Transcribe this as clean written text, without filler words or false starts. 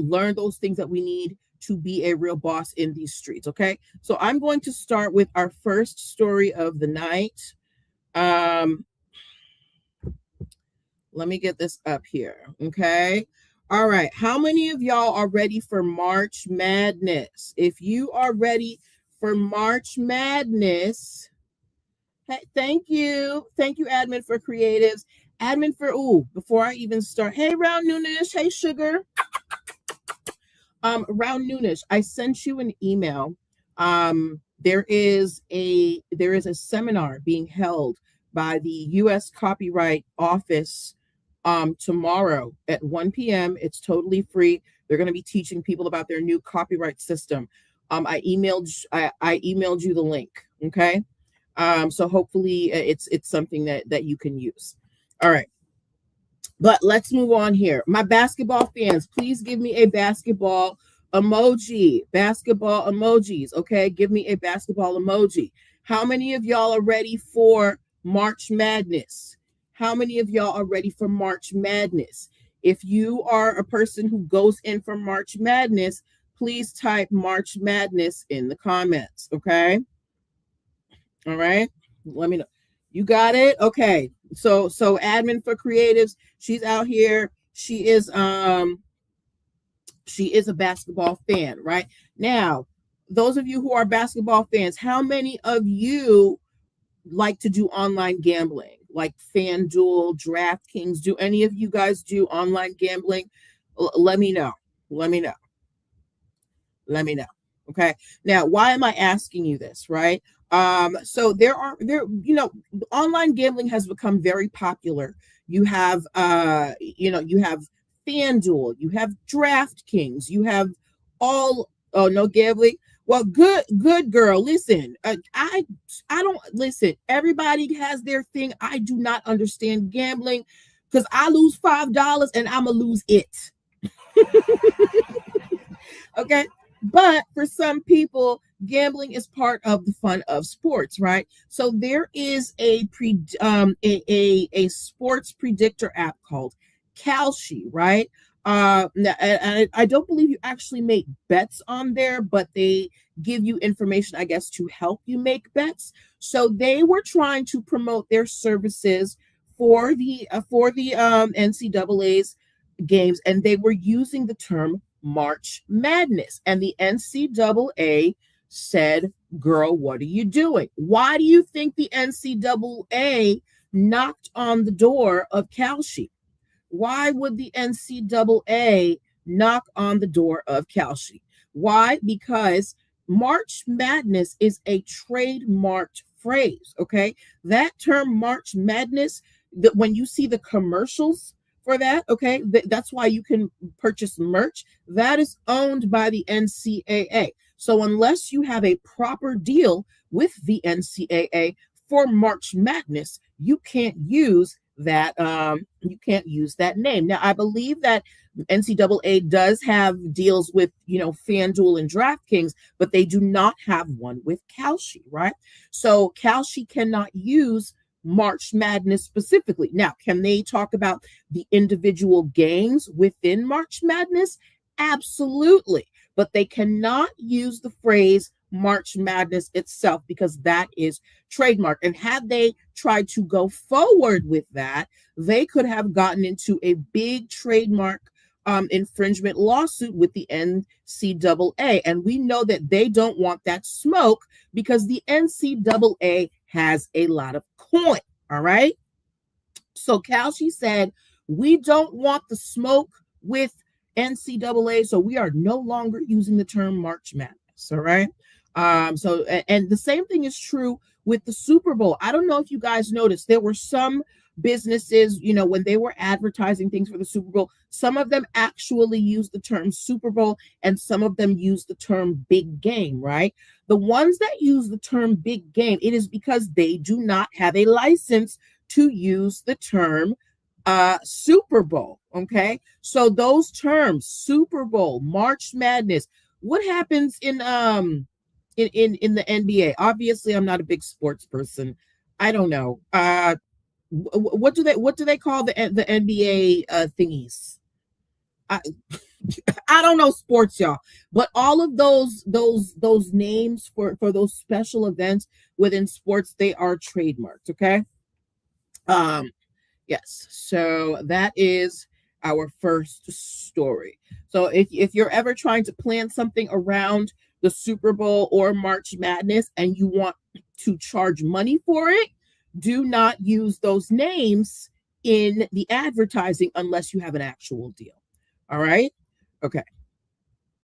learn those things that we need to be a real boss in these streets. Okay. So I'm going to start with our first story of the night. Let me get this up here. Okay. All right. How many of y'all are ready for March Madness? If you are ready for March Madness, hey, thank you. Thank you, admin for creatives. Admin for, before I even start, hey, Round Noonish. Hey, Sugar. Round Noonish, I sent you an email. There is a seminar being held by the U.S. Copyright Office tomorrow at 1 p.m. It's totally free. They're going to be teaching people about their new copyright system. I emailed you the link. Okay. So hopefully it's something that you can use. All right. But let's move on here. My basketball fans, please give me a basketball emoji. Basketball emojis. Okay. Give me a basketball emoji. How many of y'all are ready for March Madness? How many of y'all are ready for March Madness? If you are a person who goes in for March Madness, please type March Madness in the comments. Okay. All right. Let me know. You got it? Okay. So admin for creatives, she's out here. She is a basketball fan, right? Now, those of you who are basketball fans, how many of you like to do online gambling? Like FanDuel, DraftKings, do any of you guys do online gambling? Let me know. Let me know. Let me know. Okay. Now, why am I asking you this, right? So online gambling has become very popular. You have you have FanDuel, you have DraftKings, you have no gambling. Well, good girl. Listen, I don't listen. Everybody has their thing. I do not understand gambling because I lose $5 and I'm gonna lose it. Okay. But for some people, gambling is part of the fun of sports, right? So there is a sports predictor app called Kalshi, right? I don't believe you actually make bets on there, but they give you information, I guess, to help you make bets. So they were trying to promote their services for the NCAA's games, and they were using the term March Madness. And the NCAA said, girl, what are you doing? Why do you think the NCAA knocked on the door of Kalshi? Why would the NCAA knock on the door of Kalshi? Why? Because March Madness is a trademarked phrase, okay? That term March Madness, that when you see the commercials for that, okay, that's why you can purchase merch. That is owned by the NCAA. So unless you have a proper deal with the NCAA for March Madness, you can't use that. You can't use that name. Now, I believe that NCAA does have deals with, FanDuel and DraftKings, but they do not have one with Kalshi, right? So Kalshi cannot use March Madness specifically. Now, can they talk about the individual games within March Madness? Absolutely. But they cannot use the phrase March Madness itself because that is trademark. And had they tried to go forward with that, they could have gotten into a big trademark infringement lawsuit with the NCAA. And we know that they don't want that smoke because the NCAA has a lot of coin. All right. So Kalshi said, we don't want the smoke with NCAA. So we are no longer using the term March Madness. All right. So, and the same thing is true with the Super Bowl. I don't know if you guys noticed, there were some businesses, when they were advertising things for the Super Bowl, some of them actually used the term Super Bowl and some of them used the term big game, right? The ones that use the term big game, it is because they do not have a license to use the term Super Bowl. Okay. So those terms, Super Bowl, March Madness, what happens in the NBA? Obviously, I'm not a big sports person. I don't know. What do they call the NBA thingies? I I don't know sports, y'all, but all of those names for those special events within sports, they are trademarked. Okay. Um, yes. So that is our first story. So if you're ever trying to plan something around the Super Bowl or March Madness and you want to charge money for it, do not use those names in the advertising unless you have an actual deal. All right. Okay.